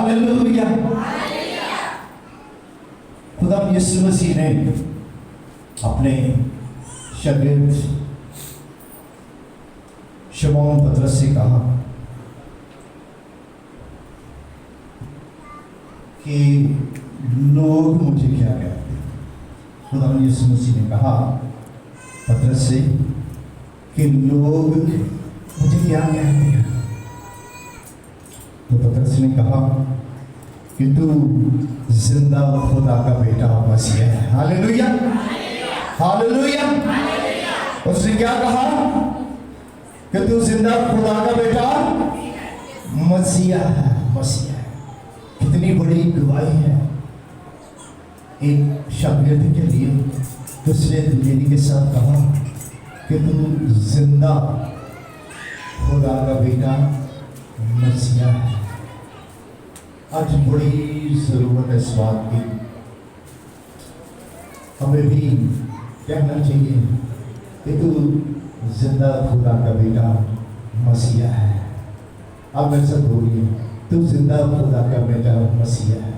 Hallelujah. खुदा यीशु मसीह ने अपने शागिर्द शमौन पतरस से कहा कि लोग मुझे क्या कहते हैं। खुदा यीशु मसीह ने कहा पतरस से कि लोग मुझे क्या कहते हैं। तो पतरस ने कहा कि तू जिंदा खुदा का बेटा मसीह है। Hallelujah, hallelujah. उसने क्या कहा कि तू जिंदा खुदा का बेटा मसीह है, मसीह है। कितनी बड़ी गवाही है एक शागिर्द के लिए। दूसरे लेडी के साथ कहा कि तू जिंदा खुदा का बेटा मसीह है। आज बड़ी जरूरत है इस बात की। हमें भी कहना चाहिए कि तू जिंदा खुदा का बेटा मसीहा है। आप मेरे साथ बोलिए, तू जिंदा खुदा का बेटा मसीहा है।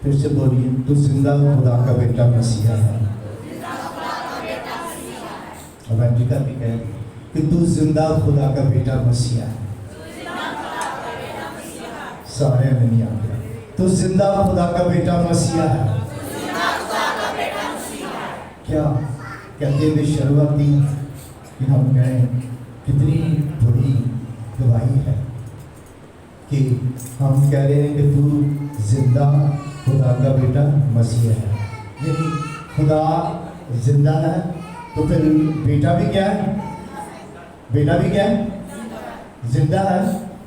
फिर से बोलिए, तू जिंदा खुदा का बेटा मसीहा है। अब अंजिका भी कहे कि तू जिंदा खुदा का बेटा मसीहा है। सारे में नहीं आ गया। तू जिंदा खुदा का बेटा मसीहा है। क्या कहते हुए शुरुआत दी कि हम कहें कितनी बड़ी गवाही है कि हम कह रहे हैं कि तू जिंदा खुदा का बेटा मसीहा है। यदि खुदा जिंदा है तो फिर बेटा भी क्या है? बेटा भी क्या है? जिंदा है।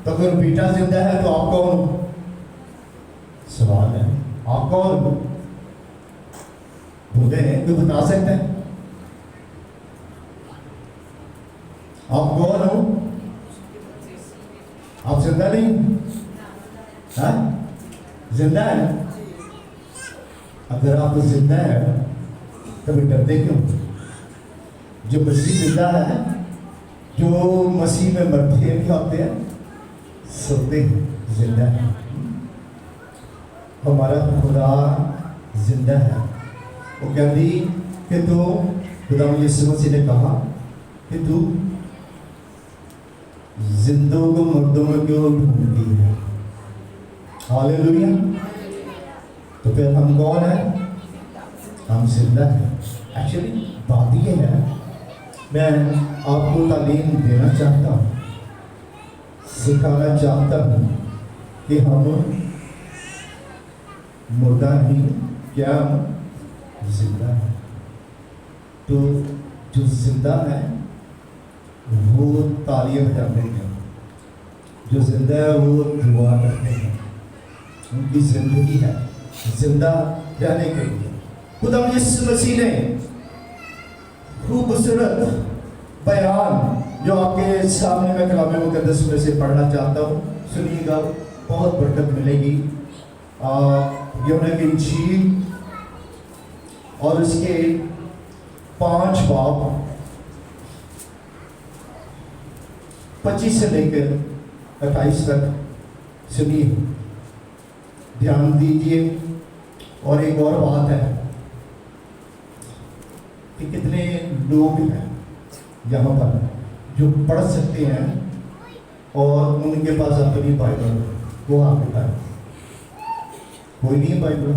तो अगर बेटा जिंदा है तो आप कौन? सवाल है, आप कौन बोलते हैं? कोई बता सकते हैं आप कौन हो? आप जिंदा नहीं? हाँ, जिंदा है। अगर आप जिंदा है तो डरते क्यों? जो मसीह जिंदा है, जो मसीह में मरते हैं क्या होते हैं? सोते हैं। जिंदा है। हमारा खुदा जिंदा है। वो कहती कि तू, खुदा यीशु मसीह ने कहा कि तू जिंदों को मुर्दों में क्यों ढूंढती है। हालेलुया। तो फिर हम कौन है? हम जिंदा है। एक्चुअली बात ये है, मैं आपको तालीम देना चाहता हूँ, सिखाना चाहता हूँ कि हम मुर्दा नहीं, क्या हम जिंदा है। तो जो जिंदा है वो तालियां बजाते हैं, जो जिंदा है वो दुआ करते हैं। उनकी जिंदगी है जिंदा रहने के लिए। खुदा यीशु मसीह ने खूबसूरत बयान जो आपके सामने मैं कलाम मुकद्दस में से पढ़ना चाहता हूँ, सुनिएगा, बहुत बरकत मिलेगी। यूहन्ना की इंजील और उसके 5 बाब 25 से लेकर 28 तक सुनिए, ध्यान दीजिए। और एक और बात है कि कितने लोग हैं यहाँ पर जो पढ़ सकते हैं और उनके पास अपनी बाइबल, वो आपके पास कोई नहीं है बाइबल?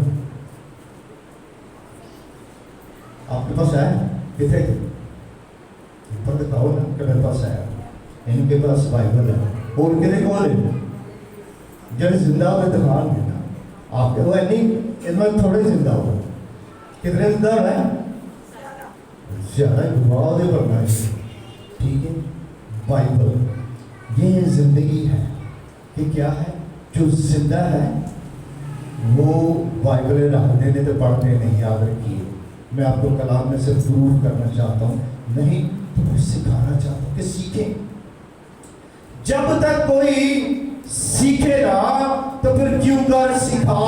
आपके पास है? कितने ऊपर दिखाओ ना कि मेरे पास है। इनके पास बाइबल है। और उनके कौन है? जब जिंदा में दिखान देना आपके वो नहीं, इनमें थोड़े जिंदा हो। कितने जिंदा है? ज़्यादा बहुत ही पढ़ना है। ठीक है, बाइबल ये जिंदगी है कि क्या है? जो जिंदा है वो बाइबल रख देने तो पढ़ते नहीं, याद रखिए। मैं आपको कलाम में से प्रूव करना चाहता हूँ, नहीं तो सिखाना चाहता हूँ कि सीखें। जब तक कोई सीखेगा तो फिर क्यों कर सिखा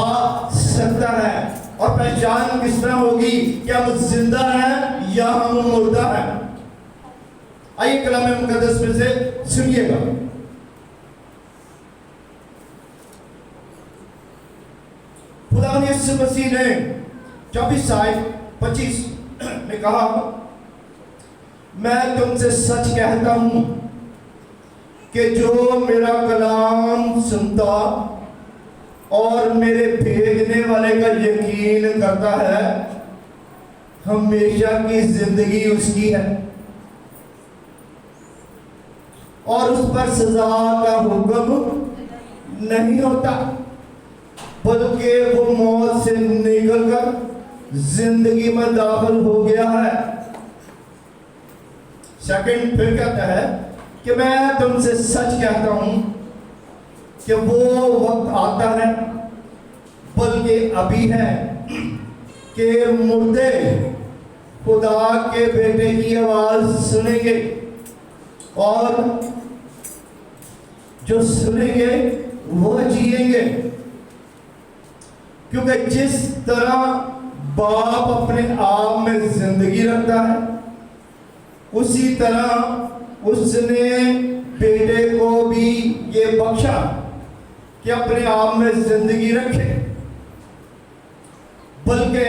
सकता है। और पहचान किस तरह होगी? क्या हम जिंदा है या हम मुर्दा है? आइए कलाम मुकद्दस में से सुनिएगा। खुदावंद यीशु मसीह ने 24:25 में कहा, मैं तुमसे सच कहता हूं कि जो मेरा कलाम सुनता और मेरे भेजने वाले का यकीन करता है, हमेशा की जिंदगी उसकी है और उस पर सजा का हुक्म नहीं होता, बल्कि वो मौत से निकलकर जिंदगी में दाखिल हो गया है। सेकंड फिर कहता है कि मैं तुमसे सच कहता हूं कि वो वक्त आता है, बल्कि अभी है, कि मुर्दे खुदा के बेटे की आवाज सुनेंगे और जो सुनेंगे वो जिएंगे। क्योंकि जिस तरह बाप अपने आप में जिंदगी रखता है, उसी तरह उसने बेटे को भी ये बख्शा कि अपने आप में जिंदगी रखे, बल्कि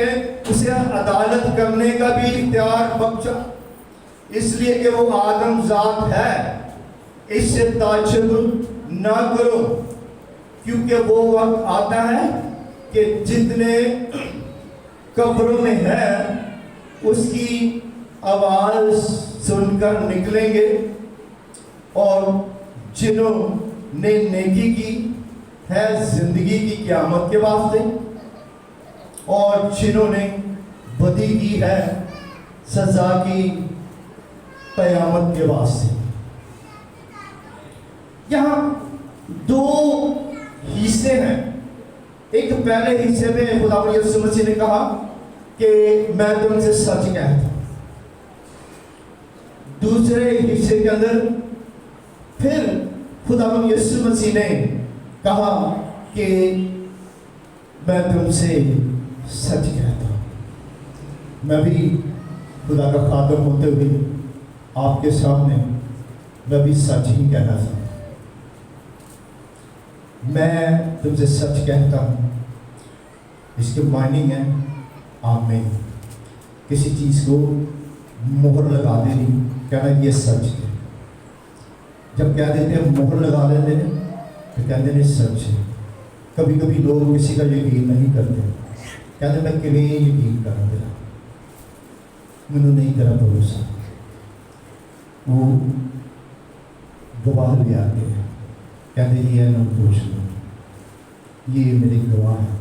उसे अदालत करने का भी इख्तियार बख्शा, इसलिए कि वो आदम जात है। इससे ताज्जुब ना करो, क्योंकि वो वक्त आता है कि जितने कब्रों में है उसकी आवाज सुनकर निकलेंगे, और जिन्होंने नेकी की है जिंदगी की क़यामत के वास्ते, और जिन्होंने बदी की है सजा की क़यामत के वास्ते। यहाँ दो हिस्से हैं। एक पहले हिस्से में खुदावंद यीशु मसीह ने कहा कि मैं तुमसे सच कहता हूं। दूसरे हिस्से के अंदर फिर खुदावंद यीशु मसीह ने कहा कि मैं तुमसे सच कहता हूं। मैं भी खुदा का खादम होते हुए आपके सामने मैं भी सच ही कहना चाहता हूं। मैं तुमसे सच कहता हूं, इसके मायने है आमीन। किसी चीज़ को मोहर लगा देनी, कहना ये सच है। जब कह देते हैं मोहर लगा देते हैं तो कहते हैं सच है। कभी कभी लोग किसी का यकीन नहीं करते, कहते मैं किवें यकीन करा तेरा, मैनू नहीं तेरा भरोसा। वो गवाह ले आते हैं, कहते ये ना पूछ लो, ये मेरे गवाह है।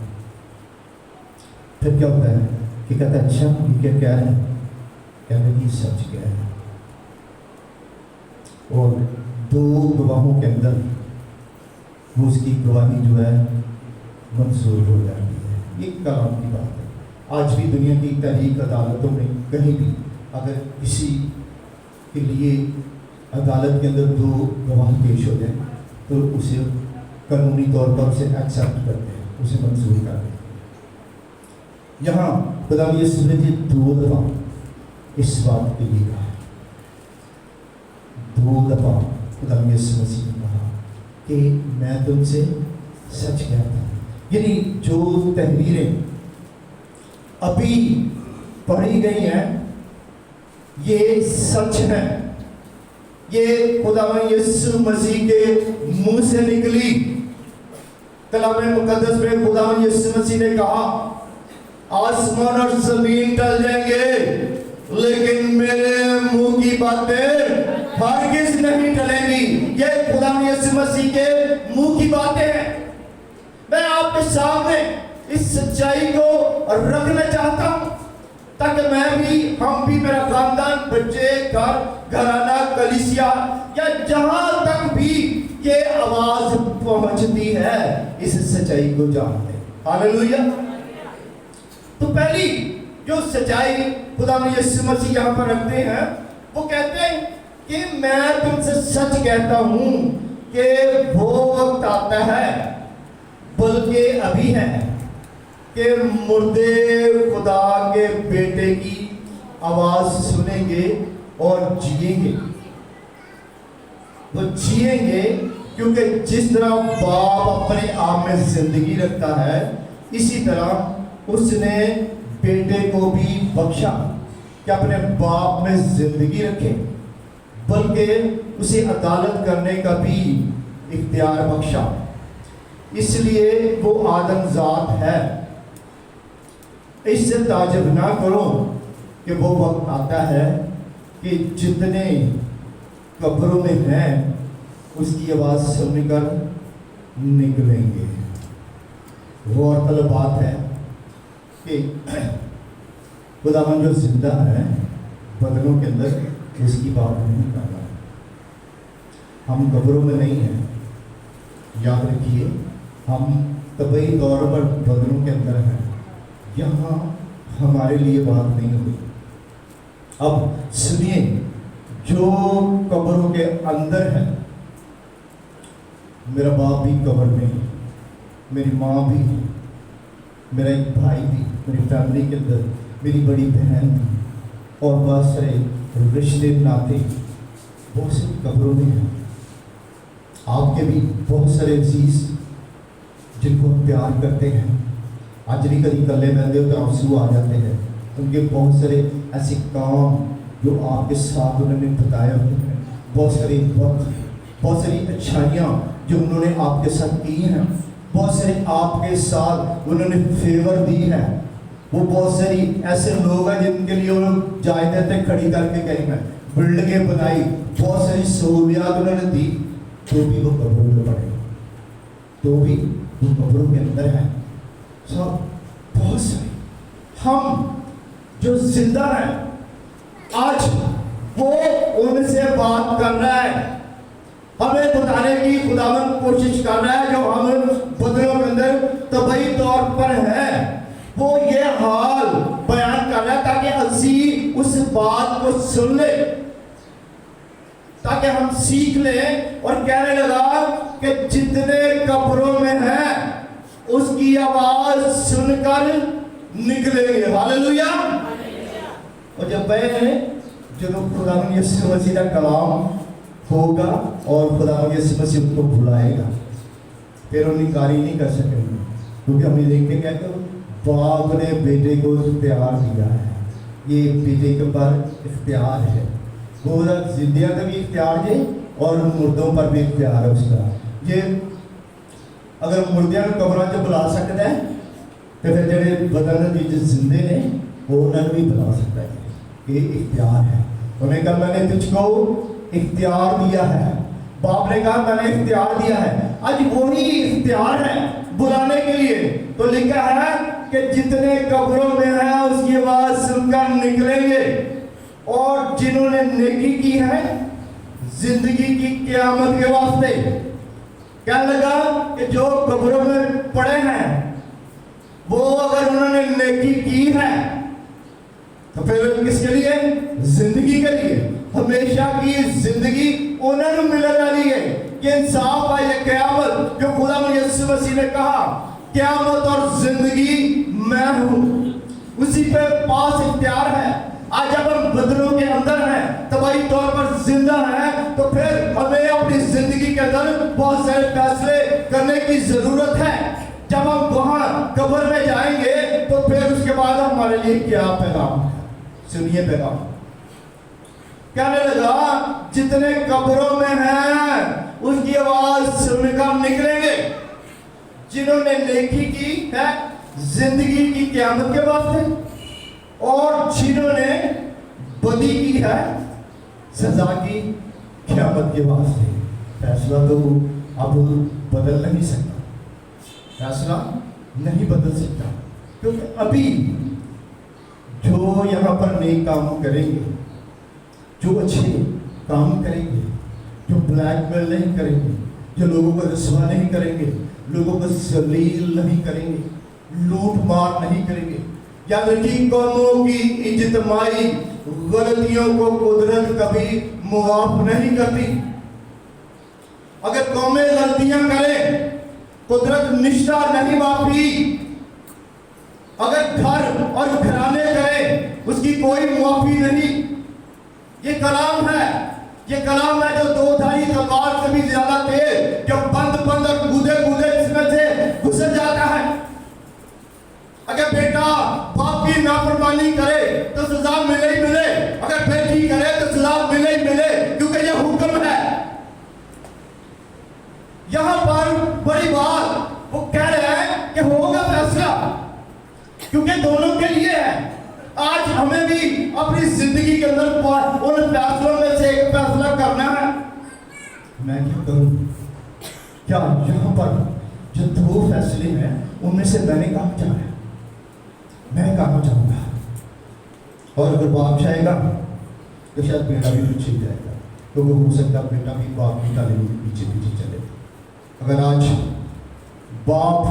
फिर क्या होता है कि कहते अच्छा ये क्या कह रहे हैं, कहते कि सच कह रहे हैं। और दो गवाहों के अंदर वो उसकी गवाही जो है मंजूर हो जाती है। ये कलाम की बात है। आज भी दुनिया की तहरीक अदालतों में कहीं भी अगर किसी के लिए अदालत के अंदर दो गवाह पेश हो जाए तो उसे कानूनी तौर पर उसे एक्सेप्ट करते हैं, उसे मंजूर करते हैं। यहाँ खुदावंद यीशु ने जी दो दफ़ा इस बात के लिए कहा, दो दफ़ा खुदावंद यीशु मसीह ने कहा कि मैं तुमसे सच कहता हूँ। यानी जो तहरीरें अभी पढ़ी गई हैं ये सच है, ये खुदावंद यीशु मसीह के मुंह से निकली। कलाम मुकद्दस में खुदावंद यीशु मसीह ने कहा आसमान और जमीन टल जाएंगे लेकिन मेरे मुंह की बातें हरगिज़ नहीं टलेंगी। ये खुदावंद यीशु मसीह के मुंह की बातें हैं। मैं आपके सामने इस सच्चाई को रखना चाहता हूं ताकि मैं भी, हम भी, मेरा खानदान, बच्चे, घर, घराना, कलीसिया या जहां तक भी ये आवाज पहुंचती है इस सच्चाई को जानते हैं। हालेलुया। तो पहली जो सच्चाई खुदावंद यीशु मसीह यहाँ पर रखते हैं वो कहते हैं कि मैं तुमसे सच कहता हूं कि वो वक्त आता है, बल्कि अभी है, कि मुर्दे खुदा के बेटे की आवाज सुनेंगे और जिएंगे। वो जिएंगे क्योंकि जिस तरह बाप अपने आप में जिंदगी रखता है इसी तरह उसने बेटे को भी बख्शा कि अपने बाप में जिंदगी रखे, बल्कि उसे अदालत करने का भी इख्तियार बख्शा। इसलिए वो आदमजात है। इससे ताज्जुब ना करो कि वो वक्त आता है कि जितने कब्रों में हैं उसकी आवाज़ सुनकर निकलेंगे। गौरतलब बात है कि खुदावन जो जिंदा है बदनों के अंदर, उसकी बात नहीं कर रहा। हम कब्रों में नहीं हैं, याद रखिए, हम तबई तौर पर बदनों के अंदर हैं। यहाँ हमारे लिए बात नहीं हुई। अब सुनिए, जो कब्रों के अंदर है, मेरा बाप भी कब्र में है, मेरी माँ भी, मेरा एक भाई भी, मेरी फैमिली के अंदर मेरी बड़ी बहन भी, और बहुत सारे रिश्ते नाते बहुत से कब्रों में हैं। आपके भी बहुत सारे अजीज जिनको प्यार करते हैं, आज भी कभी कल्ले बहते हो तो आंसू आ जाते हैं। उनके बहुत सारे ऐसे काम जो आपके साथ उन्होंने बताए होते हैं, बहुत सारे वक्त, बहुत सारी अच्छाइयाँ जो उन्होंने आपके साथ की हैं, बहुत सारे आपके साथ उन्होंने फेवर दी है। वो बहुत सारी ऐसे लोग हैं जिनके लिए उन्होंने जायदादें खड़ी करके गई हैं, बिल्डिंगें बनाई, बहुत सारी सहूलियात उन्होंने दी, तो भी वो कब्रों में पड़े, तो भी वो कब्रों के अंदर है। सब बहुत सारे हम जो जिंदा हैं, आज वो उनसे बात कर रहा है, हमें बताने की खुदावन कोशिश कर रहा है। जो हम बदलों के अंदर तबई तौर पर है, वो ये हाल बयान कर रहा है ताकि असी उस बात को सुन ले, ताकि हम सीख लें। और कहने लगा कि जितने कब्रों में हैं उसकी आवाज सुनकर निकलेंगे। हालेलुया। और जब खुदावन यीशु मसीह का कलाम होगा और खुदावन यीशु मसीह उनको बुलाएगा, फिर वो इनकार नहीं कर सकेंगे, क्योंकि हम ये देखेंगे कि बाप ने बेटे को इख्तियार दिया है। ये बेटे के ऊपर इख्तियार है, वो जिंदगियों का भी इख्तियार है और मुर्दों पर भी इख्तियार है उसका। ये अगर मुर्दियां कब्रों से बुला सकता है तो फिर जेडे बदन भी जिंदे ने वो उन्हें भी बुला सकता है। ये इख्तियार है। उन्हें कहा मैंने तुझको इख्तियार दिया है, बाप ने कहा मैंने इख्तियार दिया है। आज वही इख्तियार है बुलाने के लिए। तो लिखा है कि जितने कब्रों में हैं उसकी आवाज सुनकर निकलेंगे, और जिन्होंने नेकी की है जिंदगी की क़यामत के वास्ते। क्या लगा कि जो कब्रों में पड़े हैं वो अगर उन्होंने नेकी की है तो फिर किसके लिए? जिंदगी के लिए, हमेशा की जिंदगी उन्होंने मिलने वाली है। कि इंसाफ है, ये क़यामत जो खुदा यीशु मसीह ने कहा क़यामत और जिंदगी मैं हूं, उसी पे पास इख्तियार है। आज जब हम बदलों के अंदर हैं, तबाही तौर पर जिंदा हैं, तो फिर हमें अपनी जिंदगी के अंदर बहुत सारे फैसले करने की जरूरत है। जब हम वहां कब्र में जाएंगे तो फिर उसके बाद हमारे लिए क्या पैगाम? सुनिए पैगाम। कहने लगा जितने कब्रों में हैं उसकी आवाज सुनकर निकलेंगे, जिन्होंने नेकी की है जिंदगी की क़यामत के वास्ते, और जिन्होंने बदी की है सजा की क़यामत के वास्ते। फैसला तो अब बदल नहीं सकता, फैसला नहीं बदल सकता, क्योंकि अभी जो यहाँ पर नेक काम करेंगे, जो अच्छे काम करेंगे, जो ब्लैकमेल नहीं करेंगे, जो लोगों को रसवा नहीं करेंगे, लोगों को जलील नहीं करेंगे, लूट मार नहीं करेंगे, या लड़की कौमों की इज्जतमाई गलतियों को कुदरत कभी मुआफ नहीं करती। अगर कौमें गलतियां करें कुदरत निष्ठा नहीं माफी। अगर घर और घराने करें उसकी कोई मुआफी नहीं। ये कलाम है, ये कलाम है जो दो धारी तलवार से भी ज्यादा तेज, जो बंद बंद और कूदे कूदे इसमें से गुजर जाता है। यहां पर बड़ी बात वो कह रहे हैं कि होगा फैसला, क्योंकि दोनों के लिए है। आज हमें भी अपनी जिंदगी के अंदर उन फैसलों में से एक फैसला करना है। मैं क्या करूं? क्या यहां पर जो दो फैसले हैं उनमें से मैंने कहां जाना है? मैं कहां जाऊंगा? और अगर बाप चाहेगा तो शायद बेटा भी पीछे जाएगा, तो वो हो सकता है बेटा भी बाप की तालीम के पीछे पीछे चले। अगर आज बाप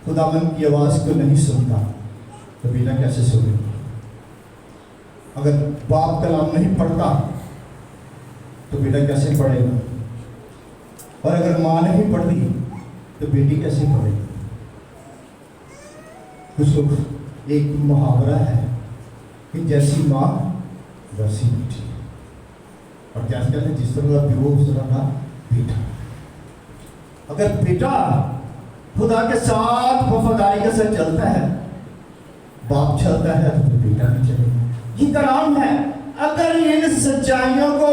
खुदावंद की आवाज को नहीं सुनता तो बेटा कैसे सुनेगा? अगर बाप कलाम नहीं पढ़ता तो बेटा कैसे पढ़ेगा? और अगर माँ नहीं पढ़ती तो बेटी कैसे पढ़ेगी? कुछ लोग एक मुहावरा है कि जैसी माँ वैसी बेटी, और क्या कहते हैं जिस तरह का प्यो उस तरह का बेटा। अगर बेटा खुदा के साथ वफादारी के साथ चलता है, बाप चलता है, तो बेटा भी चलेगा। ये कलाम है। अगर इन सच्चाइयों को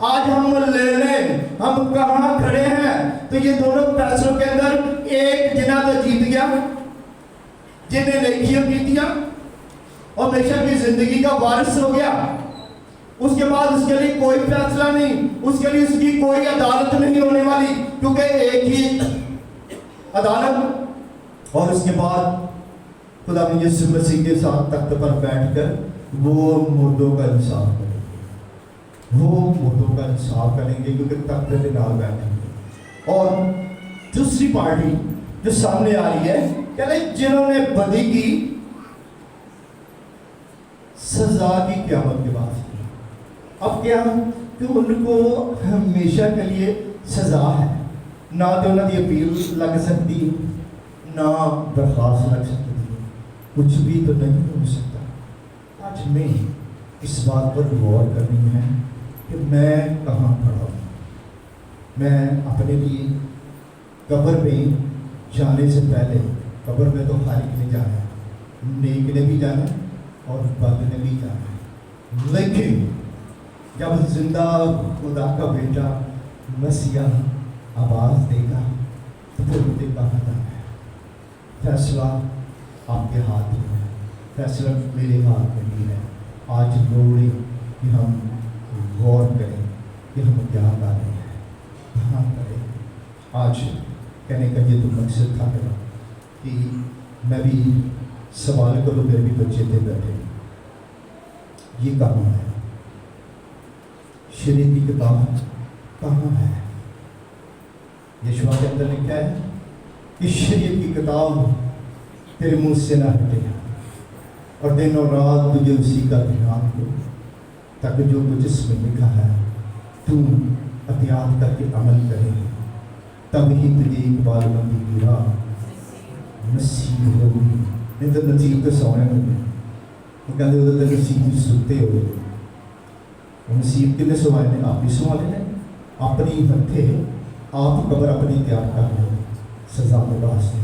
आज हम ले लें, हम कहाँ खड़े हैं? तो ये दोनों फैसलों के अंदर एक जना तो जीत गया, जिन्हें नेकियां की दिया और हमेशा की जिंदगी का वारिस हो गया। उसके बाद उसके लिए कोई फैसला नहीं, उसके लिए उसकी कोई अदालत नहीं होने वाली, क्योंकि एक ही अदालत। और उसके बाद खुदा ने यीशु मसीह के साथ तख्त पर बैठकर वो मुर्दों का इंसाफ करेंगे, वो मुर्दों का इंसाफ करेंगे, क्योंकि तख्त के नाल बैठेंगे। और दूसरी पार्टी जो सामने आ रही है, कहते जिन्होंने बदी की सजा की क़यामत के बाद। अब क्या कि उनको हमेशा के लिए सजा है, ना तो उन्होंने अपील लग सकती, ना दरख्वास्त लग सकती, कुछ भी तो नहीं हो सकता। आज हमें इस बात पर गौर करनी है कि मैं कहाँ खड़ा हूँ। मैं अपने लिए कब्र में जाने से पहले, कब्र में तो खालिक ने जाना है, नेक ने भी जाना है और बद ने भी जाना है। लेकिन जब जिंदा खुदा का बेटा मसीहा आवाज़ देगा तो फिर मुझे कहाँ जाना है? फैसला आपके हाथ में है, फैसला मेरे हाथ में भी है। आज लोड़ है कि हम गौर करें कि हम क्या कर रहे हैं, कहाँ करें। आज कहने का ये तो मकसद था मेरा कि मैं भी सवाल करूँ, मेरे भी बच्चे थे बैठे, ये कहाँ है? शरीयत की किताब कहाँ है? यशवा के अंदर लिखा है कि शरीयत की किताब तेरे मुंह से ना हटे और दिन और रात तुझे उसी का ध्यान हो, ताकि जो कुछ इसमें लिखा है तू अतियात करके अमल करे, तब ही तुझे इकबालमंदी की राह नसीब होगी। नहीं तो नसीब तो सोने में वो कहते उधर तक नसीब सुते हो। नसीब कितने सवाल ने आप भी सवाल ने अपनी हथे आप कबर अपनी तैयार कर लो सजा के वास्ते।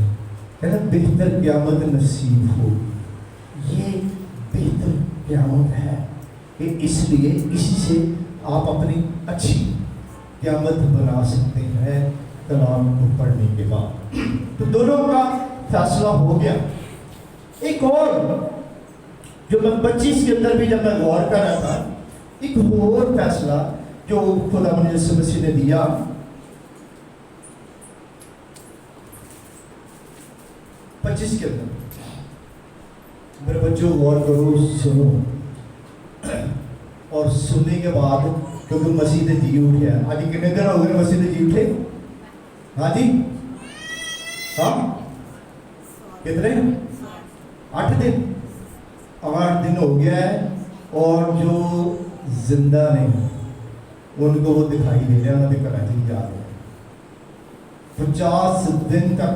कहना बेहतर क़यामत नसीब हो, ये बेहतर क़यामत है कि इसलिए इसी से आप अपनी अच्छी क़यामत बना सकते हैं कलाम को पढ़ने के बाद। तो दोनों का फैसला हो गया। एक और जो मैं 25 के अंदर भी जब मैं गौर कर रहा था, एक और फैसला जो खुदा यीशु मसीह ने दिया, पच्चीस के अंदर। मेरे बच्चों गौर करो, सुनो, और सुनने के बाद, क्योंकि मसीह ने जी उठे। आज कितने दिन हो गए मसीह ने जी उठे? हाँ जी, हाँ कितने? 8 दिन। 8 दिन हो गया है। और जो जिंदा नहीं उनको वो दिखाई दे रहे हैं, उन्होंने कराची जा रहे हैं। 50 दिन तक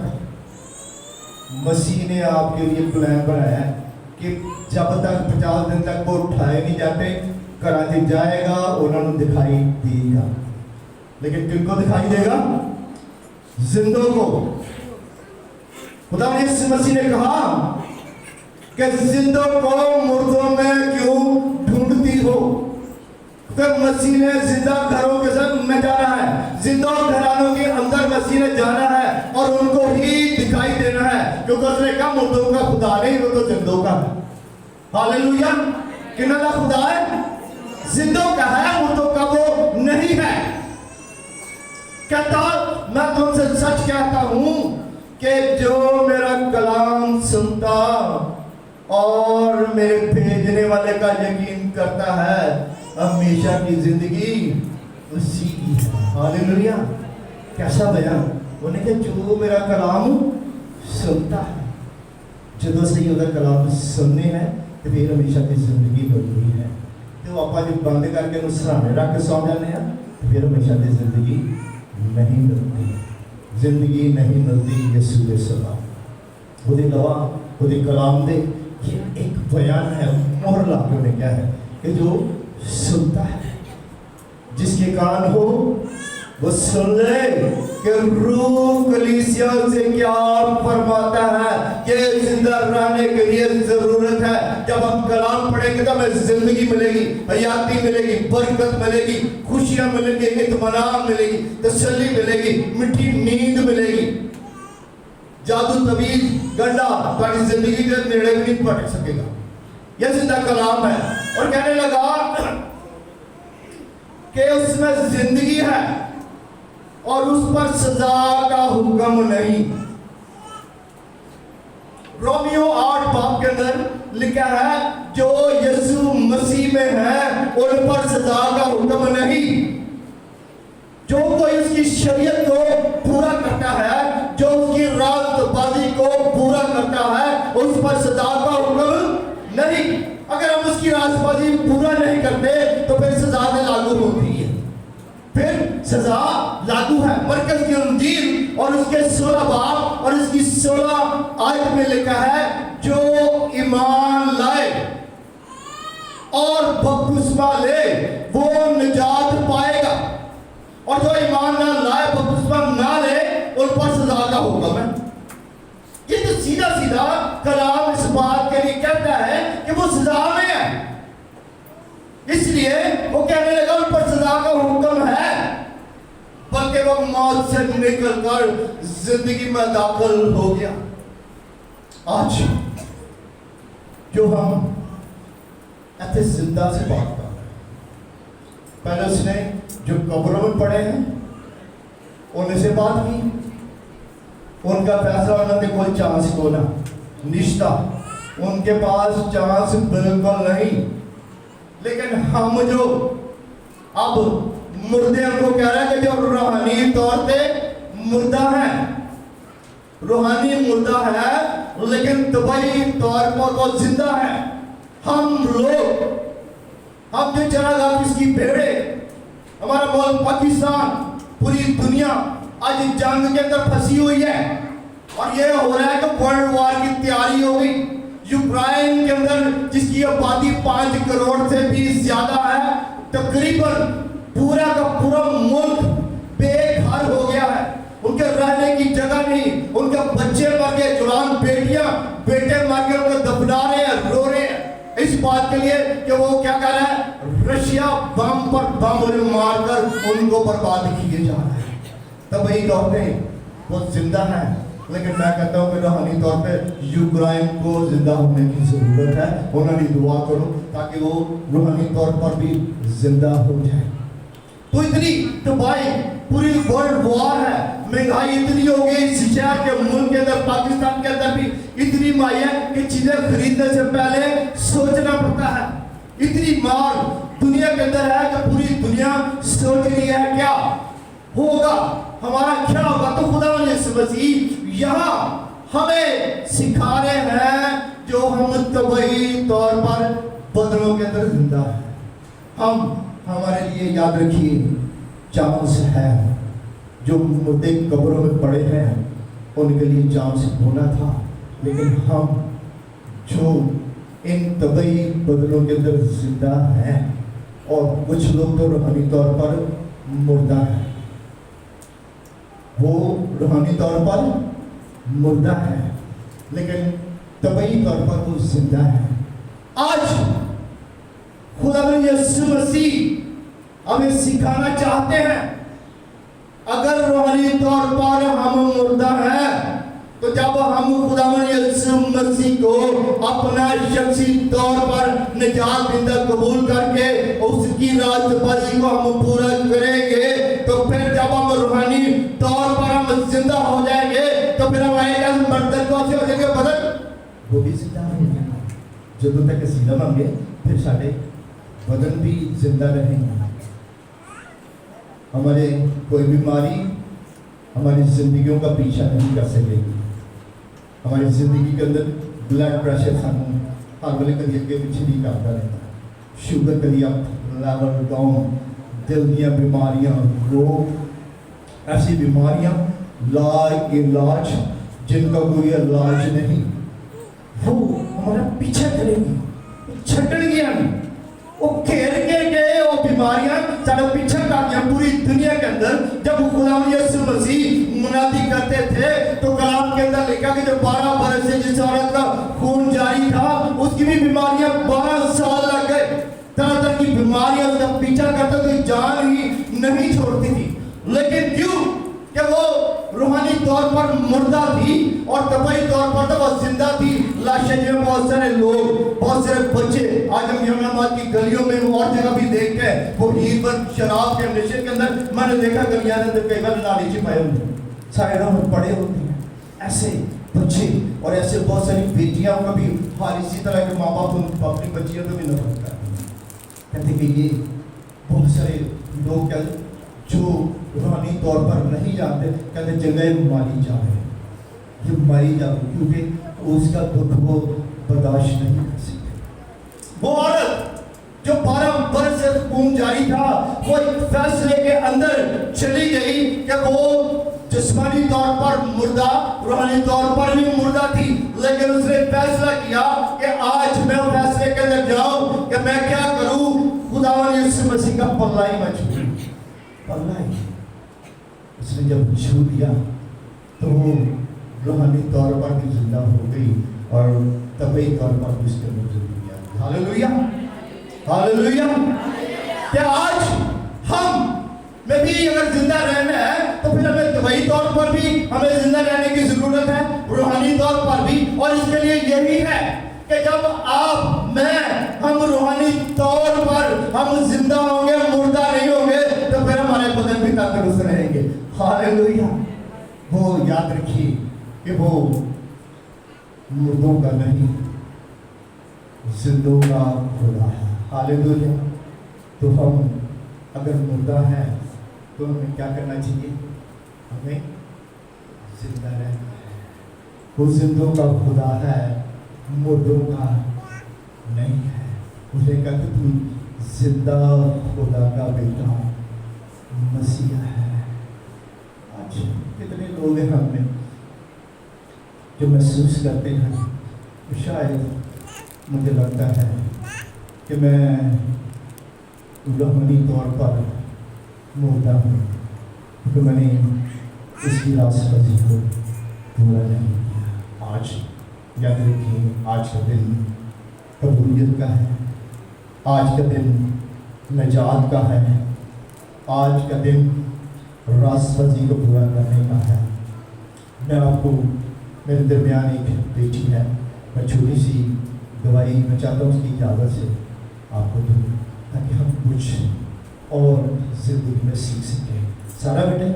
मसीह ने आपके लिए प्लान बनाया है कि जब तक 50 दिन तक वो उठाए नहीं जाते, कराची जाएगा, उन्होंने दिखाई देगा। लेकिन किनको दिखाई देगा? जिंदों को। खुदा यीशु मसीह ने कहा कि जिंदों को मुर्दों में क्यों ढूंढती हो? तो मसीह ने जिंदा घरों के साथ में जाना है, जिंदा घरानों के अंदर खुदा नहीं, वो तो जिंदों का है। हालेलुया। किन्ना का खुदा है? जिंदों का है, मुर्दों का वो नहीं है। कहता मैं तुमसे सच कहता हूं कि जो मेरा कलाम सुनता और मेरे भेजने वाले का यकीन करता है हमेशा की जिंदगी उसी की है। हालेलुया। कैसा बयान। उन्हें कहा जो मेरा कलाम सुनता है, जो सही उधर कलाम सुनने हैं तो फिर हमेशा की जिंदगी बनती है। तो आप जो बंद करके सराहने रख के सौ जाने हैं तो फिर हमेशा की जिंदगी नहीं मिलती, जिंदगी नहीं मिलती यीशु के सिवा। खुद गवाह खुद कलाम दे ये एक बयान है, मोहर लाके उन्हें क्या है कि जो सुनता है, जिसके कान हो वो सुन ले कि रूह कलीसिया से क्या फरमाता है। ये जिंदा रहने के लिए जरूरत है। जब हम कलाम पढ़ेंगे तो हमें जिंदगी मिलेगी, हयाती मिलेगी, बरकत मिलेगी, खुशियां मिलेंगी, इत्मीनान मिलेगी, तसल्ली मिलेगी, मीठी नींद मिलेगी। जादू तवीज गंडा तुम्हारी जिंदगी के नेड़े भी नहीं पड़ सकेगा। यह जिंदा कलाम है। और कहने लगा कि उसमें जिंदगी है और उस पर सजा का हुक्म नहीं। रोमियो 8 बाब के अंदर लिखा है जो यीशु मसीह में है उन पर सजा का हुक्म नहीं। जो कोई उसकी शरीयत को पूरा करता है, जो उसकी रास्तबाजी को पूरा करता है, उस पर सजा का हुक्म नहीं। अगर हम उसकी रास्तबाजी पूरा नहीं करते तो फिर सजा लागू होती है, फिर सजा लागू है। मरकज की इंजील और उसके 16 बाब और उसकी 16 आयत में लिखा है जो ईमान लाए और बपतिस्मा ले वो निजात पाएगा, और जो ईमान ना लाए बपतिस्मा ना ले उन पर सजा का हुक्म है। ये तो सीधा सीधा कलाम इस बात के लिए कहता है कि वो सजा में है, इसलिए वो कहने लगा उन पर सजा का हुक्म है, बल्कि वो मौत से निकलकर जिंदगी में दाखिल हो गया। आज जो हम ऐसे जिंदा से बात कर रहे हैं, पहले उसने जो कब्रों में पड़े हैं उनसे से बात की, उनका फैसला उन्होंने कोई चांस को ना निश्ता, उनके पास चांस बिल्कुल नहीं। लेकिन हम जो अब मुर्दे को कह रहे हैं कि जो रूहानी तौर पे मुर्दा है, रूहानी मुर्दा है लेकिन तबई तौर पर वो जिंदा है। हम लोग, हम जो चरागाह इसकी भेड़े, हमारा मुल्क पाकिस्तान, पूरी दुनिया आज जंग के अंदर फंसी हुई है और ये हो रहा है कि वर्ल्ड वॉर की तैयारी हो गई। यूक्रेन के अंदर जिसकी आबादी 5 करोड़ से भी ज्यादा है, तकरीबन पूरा का पूरा मुल्क बेघर हो गया है, उनके रहने की जगह नहीं, उनके बच्चे मर गए, जवान बेटियां बेटे मर गए, उनको दफना रहे हैं, रो रहे हैं इस बात के लिए कि वो क्या कर रहा है, रशिया बम पर बम मारकर उनको बर्बाद किए जा रहे हैं। तब वही तौर पे वो जिंदा है, लेकिन मैं कहता हूँ कि रूहानी तौर पे यूक्रेन को जिंदा होने की जरूरत है। उन्होंने दुआ करो ताकि वो रूहानी तौर पर भी जिंदा हो जाए। तो इतनी तबाही, पूरी वर्ल्ड वॉर है, महंगाई इतनी हो गई, इस शहर के मुल्क के अंदर, पाकिस्तान के अंदर भी इतनी माई है कि चीजें खरीदने से पहले सोचना पड़ता है। इतनी मार दुनिया के अंदर है कि पूरी दुनिया सोच रही है क्या होगा, हमारा क्या होगा। तो खुदा यीशु मसीह यहाँ हमें सिखा रहे हैं जो हम तबई तौर पर बदलों के अंदर जिंदा है। हम हमारे लिए याद रखिए चांस है, जो मुद्दे कब्रों में पड़े हैं उनके लिए चांस होना था, लेकिन हम जो इन तबई बदलों के अंदर जिंदा हैं, और कुछ लोग तो रूहानी तौर पर मुर्दा है, वो रूहानी तौर पर मुर्दा है लेकिन तबई तौर पर वो जिंदा है। आज खुदा यीशु मसीह हमें सिखाना चाहते हैं, अगर रूहानी तौर पर हम मुर्दा हैं तो जब हम खुदावंद यीशु मसीह को अपना शख्सी तौर पर निजात देंदा कबूल करके उसकी राजपाली को हम पूरा करेंगे, तो फिर जब हम रूहानी तौर पर हम जिंदा हो जाएंगे, तो फिर हमारे बर्तन को अच्छे हो जाएंगे, बदन वो भी जिंदा रहेंगे। जब तक असीं रहांगे फिर साढ़े बदन भी जिंदा रहेंगे। हमारे कोई बीमारी हमारी जिंदगियों का पीछा नहीं कर सकेगी। हमारी जिंदगी के अंदर ब्लड प्रेशर सानू हर वेले कभी अगे पीछे नहीं करता रहता, शुगर कभी अप लेवल डाउन, दिल दी बीमारियां, रोग, ऐसी बीमारियां लाइलाज जिनका कोई इलाज नहीं, वो हमारा पीछा करेंगी, छटणगियां वो घेर के गए वो बीमारियां सारा पीछा करती हैं पूरी दुनिया के अंदर। जब खुदावंद यीशु मसीह मुनादी करते थे तो कलाम के अंदर लिखा कि जो 12 बरस से जिस औरत का खून जारी था उसकी भी बीमारियां 12 साल लग गए, तरह तरह की बीमारियां उसका पीछा करते थे, जान ही नहीं छोड़ती थी। लेकिन क्यों कि वो रूहानी तौर पर मुर्दा थी और तबई तौर पर तो वो जिंदा थी। लाशें में बहुत सारे लोग, बहुत सारे बच्चे आज हम यमुनाबाद की गलियों में और जगह भी देखते हैं, वो हीबर शराब के नशे के अंदर मैंने देखा गलियां के अंदर कई बार नाली छिपाए होते हैं, साइडों में पड़े होते हैं ऐसे बच्चे, और ऐसे बहुत सारी बेटियां का भी हर इसी तरह के माँ बाप अपनी बच्चियों को भी नफरत करते हैं, कहते कि ये बहुत सारे लोग जो रूहानी तौर पर नहीं जानते कहते जगह मारी जा रहे हैं, ये मारी जा रही क्योंकि उसका दुख वो बर्दाश्त नहीं कर सकते। वो औरत जो 12 वर्ष से खून जारी था वो एक फैसले के अंदर चली गई कि वो जिस्मानी तौर पर मुर्दा, रूहानी तौर पर भी मुर्दा थी, लेकिन उसने फैसला किया कि आज मैं फैसले के अंदर जाऊं कि मैं क्या करूं, खुदावंद यीशु मसीह का पल्ला ही मैं छू, पल्ला ही उसने जब छू दिया तो वो रूहानी तौर पर भी जिंदा हो गई और तबई तौर पर भी उसके अंदर जिंदगी आ गई। Hallelujah, hallelujah. क्या आज हम में भी अगर जिंदा रहना है तो फिर हमें तबई तौर पर भी हमें जिंदा रहने की जरूरत है, रूहानी तौर पर भी, और इसके लिए यही है कि जब आप मैं हम रूहानी तौर पर हम जिंदा होंगे, मुर्दा नहीं होंगे, तो फिर हमारे बदन भी तंदुरुस्त रहेंगे। हालेलुया। वो याद रखिए कि वो मुर्दों का नहीं जिंदों का खुदा है। हालेलुया। तो हम अगर मुर्दा हैं तो हमें क्या करना चाहिए, हमें जिंदा रहना है। वो जिंदों का खुदा है, मुर्दों का नहीं है। उसे कहते तू जिंदा खुदा का बेटा मसीहा है। आज कितने लोग हैं हमने जो महसूस करते हैं, शायद मुझे लगता है कि मैं रूहानी तौर पर मुर्दा हूँ तो मैंने इसकी रास्ते को पूरा नहीं किया। आज याद रखिए, आज का दिन कबूलियत का है, आज का दिन निजात का है, आज का दिन रास्ते को पूरा करने का है। मैं आपको, मेरे दरमियान एक बेटी है, मैं छोटी सी गवाही मैं चाहता हूँ उसकी इजाज़त से आपको दूँ ताकि हम कुछ और ज़िंदगी में सीख सकें। सारा बेटे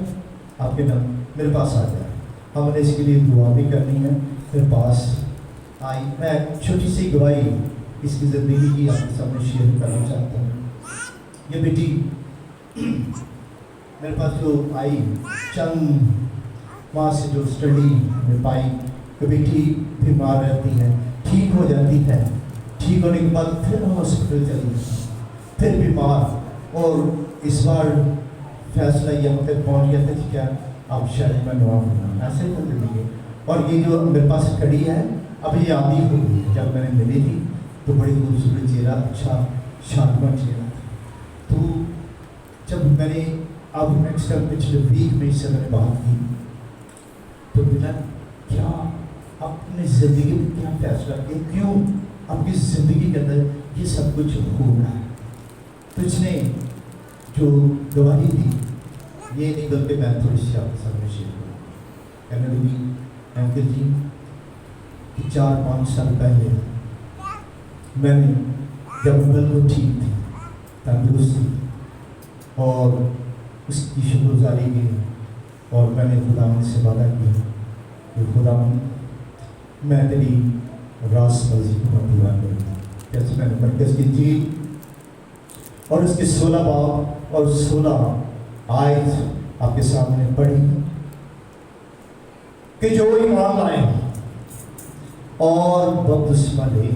आपके नाम मेरे पास आ जाए, हमने इसके लिए दुआ भी करनी है। मेरे पास आई, मैं छोटी सी गवाही इसकी ज़िंदगी की आपके सामने शेयर करना चाहता हूँ। ये बेटी मेरे पास जो आई, चंद माह से जो स्टडी में पाई कि बेटी बीमार रहती है, ठीक हो जाती है, ठीक होने के बाद फिर हॉस्पिटल चली जाती, फिर बीमार, और इस बार फैसला यह तक पहुँच गया था कि क्या अब शायद मैं नवा होना, ऐसे ही जिंदगी। और ये जो मेरे पास खड़ी है अब ये आदि हो गई, जब मैंने मिली थी तो बड़ी खूबसूरत चेहरा, अच्छा शानदार चेहरा था। तो जब मैंने अब नेक्स्ट पिछले वीक में इससे मैंने बात की तो बेटा क्या अपनी ज़िंदगी में क्या फैसला किया, क्यों आपकी ज़िंदगी के अंदर ये सब कुछ हो रहा है। तो इसने जो गवाही दी ये नहीं, बल्कि मैं थोड़ी सी आपके सामने शेयर करूँ। कहने लगी अंकल जी कि 4-5 साल पहले मैंने जब बिल्कुल ठीक थी, तंदुरुस्त थी और उसकी शुक्रगुजारी की और मैंने खुदावंद से वादा किया कि खुदावंद मैं तेरी रास मर्जी को पूरा करूँगा। जैसे मैंने मरकज़ की इंजील और उसके 16 बाब और 16 आयत आपके सामने पढ़ी कि जो ईमान लाए और बपतिस्मा ले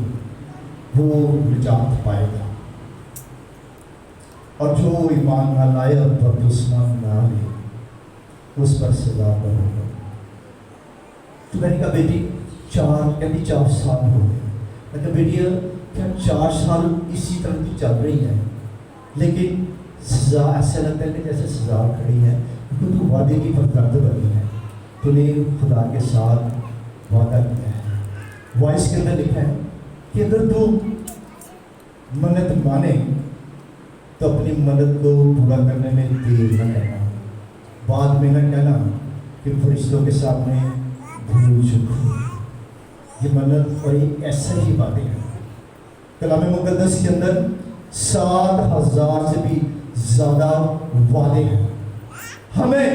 वो निजात पाएगा, और जो ईमान ना लाए और बपतिस्मा ना ले उस पर सजा होगा। तो मैंने कहा बेटी 4 साल हो गए। मैं कहा बेटिया क्या 4 साल इसी तरह की चल रही है, लेकिन सजा ऐसा लगता है कि जैसे सजा खड़ी है, क्योंकि तू वादे की फरदर्द बनी है, तूने खुदा के साथ वादा किया है। वॉइस के अंदर लिखा है कि अगर तू मन्नत माने तो अपनी मन्नत को पूरा करने में देर न करना, बाद में न कहना कि फरिश्तों के सामने भूल चूक हुई। ये मन्नत और ये ऐसा ही बातें हैं। कलाम मुकद्दस के अंदर 7,000 से भी ज़्यादा वादे हैं। हमें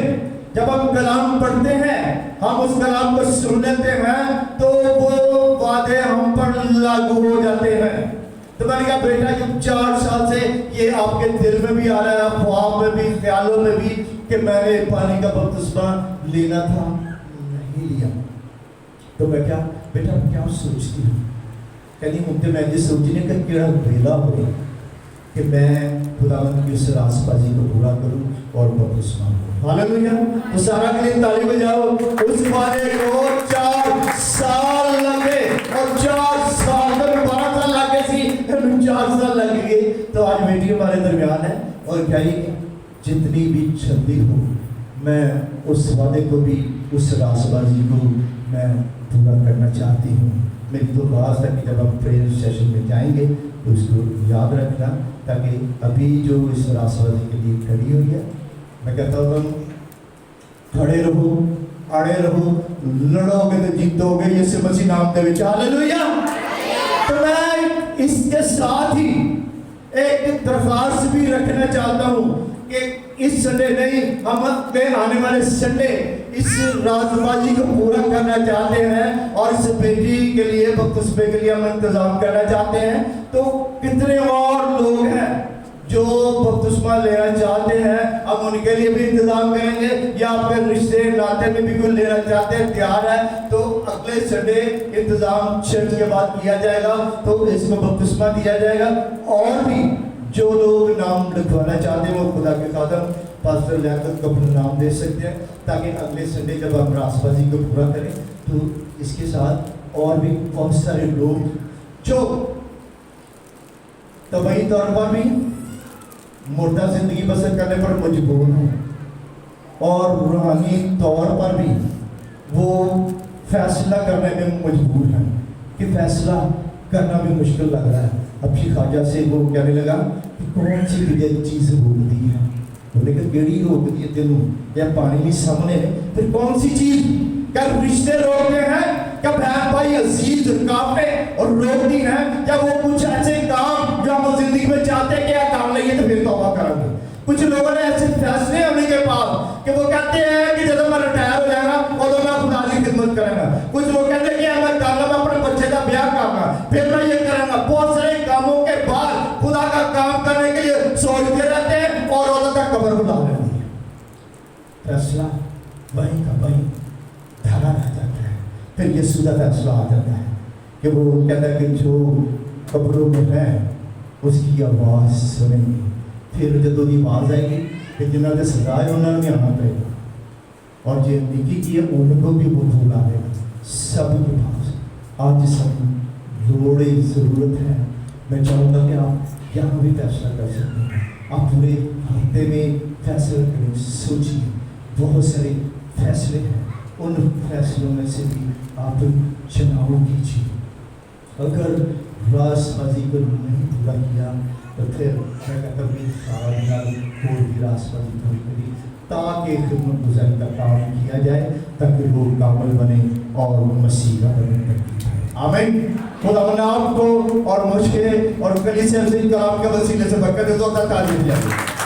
जब हम कलाम पढ़ते हैं, हम उस कलाम को सुन लेते हैं तो वो वादे हम पर लागू हो जाते हैं। तो मैंने कहा बेटा जब 4 साल से ये आपके दिल में भी आ रहा है, ख्वाब में भी, ख्यालों में भी कि मैंने पानी का बपतिस्मा लेना था, नहीं लिया। तो मैं क्या बेटा क्या सोचती हूँ, कहनी मुझे मैं ये सोचने का केड़ा बेला हो कि मैं खुदावंद की उस रासबाजी को पूरा करूं और बपतिस्मा लूं। हालेलुया। तो सारा के लिए ताली बजाओ। उस वादे को 4 साल लगे और 4 साल में 12 साल लगे सी 4 साल लग गए। तो आज बेटी हमारे दरमियान है और क्या जितनी भी जल्दी हो मैं उस वादे को भी, उस रासबाजी को मैं पूरा करना चाहती हूँ। मेरी तो बात है कि जब हम प्रेयर सेशन में जाएंगे तो उसको याद रखना, ताकि अभी जो इस रासबाजी के लिए खड़ी हुई है, मैं कहता हूँ तुम खड़े रहो, अड़े रहो, लड़ोगे तो जीतोगे यीशु मसीह नाम के विच। हालेलुया। तो मैं इसके साथ ही एक दरख्वास्त भी रखना चाहता हूँ कि इस संडे नहीं, हम अपने आने वाले संडे इस रासबाजी को पूरा करना चाहते हैं और इस बेटी के लिए, बपतिस्मे के लिए हम इंतजाम करना चाहते हैं। तो कितने और लोग हैं जो बपतिस्मा लेना चाहते हैं, हम उनके लिए भी इंतजाम करेंगे, या आपके रिश्ते नाते में भी कोई लेना चाहते हैं, तैयार है तो अगले संडे इंतजाम चर्च के बाद किया जाएगा, तो इसको बपतिस्मा दिया जाएगा। और भी जो लोग नाम लिखवाना चाहते हैं वो खुदा के खादम पास्टर लियाकत को अपना नाम दे सकते हैं, ताकि अगले संडे जब हम रासबाजी को पूरा करें तो इसके साथ और भी बहुत सारे लोग जो तबई तौर पर भी मुर्दा जिंदगी बसर करने पर मजबूर हैं और रूहानी तौर पर भी वो फैसला करने में मजबूर हैं कि फैसला करना भी मुश्किल लग रहा है। अब ख्वाजा से वो कहने लगा कि कौन सी तुझे चीज़ रोकती है, बोले कि केड़ी रोकती है तेनू, या पानी भी सामने है, फिर कौन सी चीज़? क्या रिश्ते रोकते हैं, क्या बहन भाई अजीज काफे और रोकती हैं, क्या वो कुछ ऐसे काम जो हम जिंदगी में चाहते हैं क्या काम लेंगे तो फिर तौबा करेंगे। कुछ लोगों ने ऐसे फैसले होने के बाद कि वो कहते हैं कि जब मैं रिटायर हो जाएगा और तो मैं खुदा की खिदमत करूंगा। कुछ लोग कहते हैं कि मैं करना, मैं अपने बच्चे का ब्याह करूंगा, फिर मैं ये करूंगा। बहुत सारे कामों के बाद खुदा का काम करने के लिए सोचते रहते हैं और औरत का कब्र बुला लेती है। फैसला वहीं का वहीं धरा रह जाता है। फिर यीशु का फैसला आ जाता है कि वो कहता है कि जो कब्रों में है उसकी आवाज़ सुनेंगे। फिर जब वो आवाज़ आएगी कि जिन्होंने सजा है उन्होंने भी आना पड़ेगा और जो निकी की है उनको भी वो भूला देगा। सबके पास आज सब लोड़े ज़रूरत है। मैं चाहूँगा कि आप यहाँ भी फैसला कर सकते हैं। आप पूरे हफ्ते में फैसला करें, सोचिए, बहुत सारे फैसले हैं, उन फैसलों में से भी आप चुनाव कीजिए। अगर रासबाजी को नहीं पूरा किया तो फिर मैं कहता हूँ सारा कोई भी रासबाजी पूरी करी ताकि खिदमत गुजारी का काम किया जाए, ताकि लोग कामल बने और मसीह का बदन करती है। आमीन। खुदा आपको और मुझे और कलीसिया से कलाम के वसीले से बरकत दे दो। ताली बजाइए।